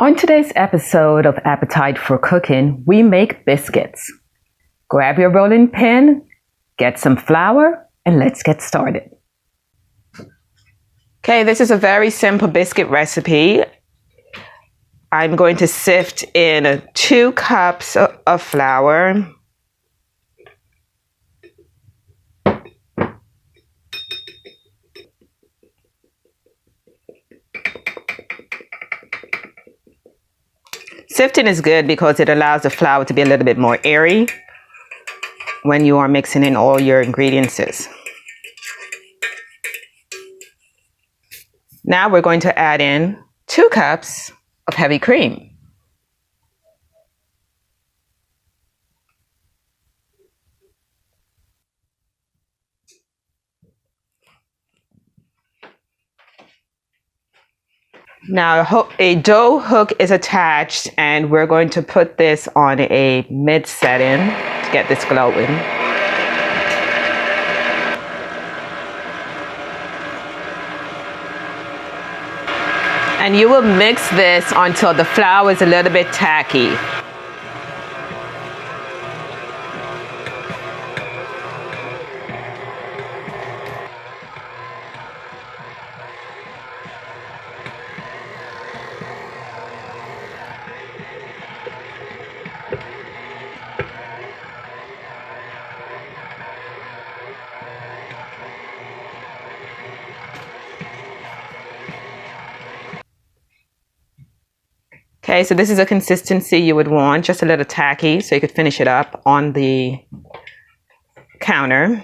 On today's episode of Appetite for Cooking, we make biscuits. Grab your rolling pin, get some flour, and let's get started. Okay, this is a very simple biscuit recipe. I'm going to sift in 2 cups of flour. Sifting is good because it allows the flour to be a little bit more airy when you are mixing in all your ingredients. Now we're going to add in 2 cups of heavy cream. Now a dough hook is attached, and we're going to put this on a mid setting to get this glowing. And you will mix this until the flour is a little bit tacky. Okay, so this is a consistency you would want, just a little tacky, so you could finish it up on the counter.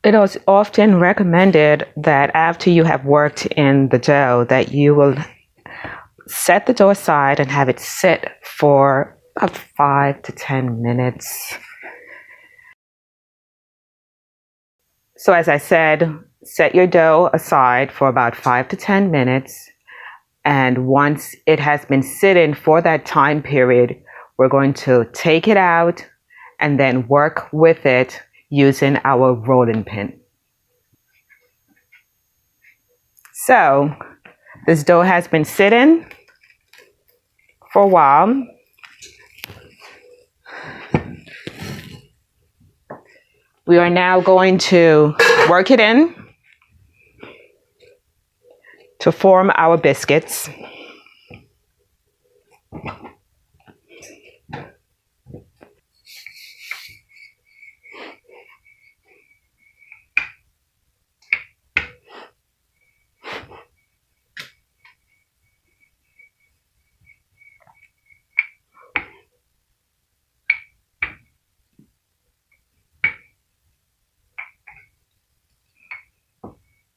It is often recommended that after you have worked in the dough that you will set the dough aside and have it sit for about 5 to 10 minutes. So as I said, set your dough aside for about 5 to 10 minutes. And once it has been sitting for that time period, we're going to take it out and then work with it using our rolling pin. So this dough has been sitting for a while. We are now going to work it in to form our biscuits.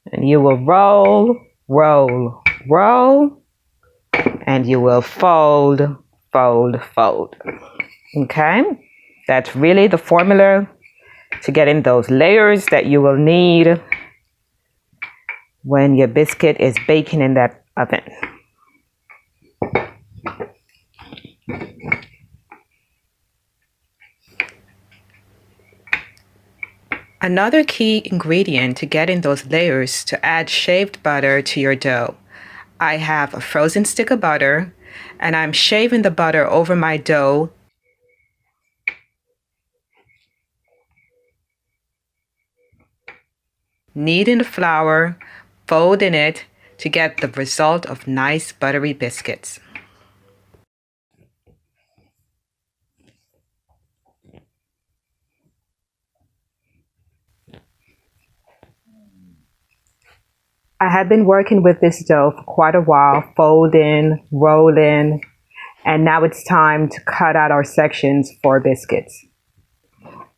And you will roll, roll, roll, and you will fold, fold, fold. Okay? That's really the formula to getting those layers that you will need when your biscuit is baking in that oven. Another key ingredient to getting those layers to add shaved butter to your dough. I have a frozen stick of butter, and I'm shaving the butter over my dough. Kneading the flour, folding it to get the result of nice buttery biscuits. I have been working with this dough for quite a while, folding, rolling, and now it's time to cut out our sections for biscuits.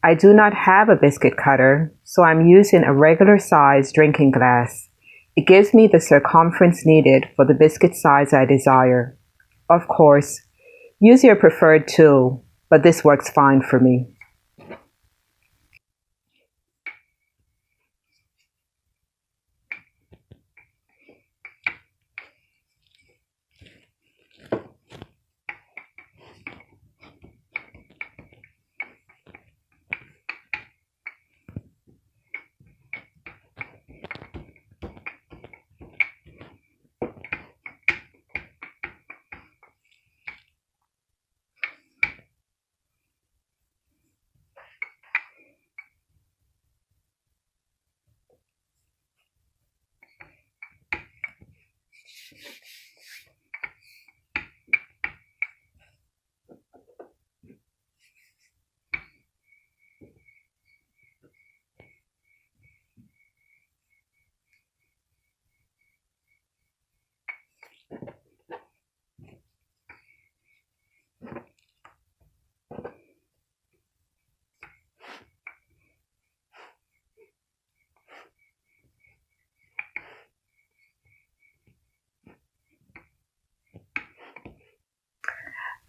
I do not have a biscuit cutter, so I'm using a regular size drinking glass. It gives me the circumference needed for the biscuit size I desire. Of course, use your preferred tool, but this works fine for me.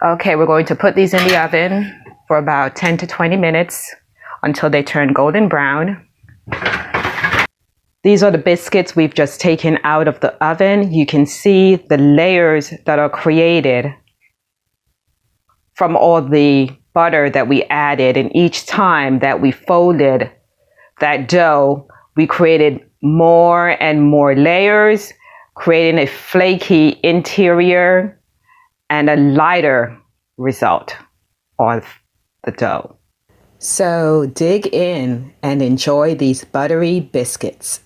Okay, we're going to put these in the oven for about 10 to 20 minutes until they turn golden brown. These are the biscuits we've just taken out of the oven. You can see the layers that are created from all the butter that we added, and each time that we folded that dough, we created more and more layers, creating a flaky interior and a lighter result of the dough. So dig in and enjoy these buttery biscuits.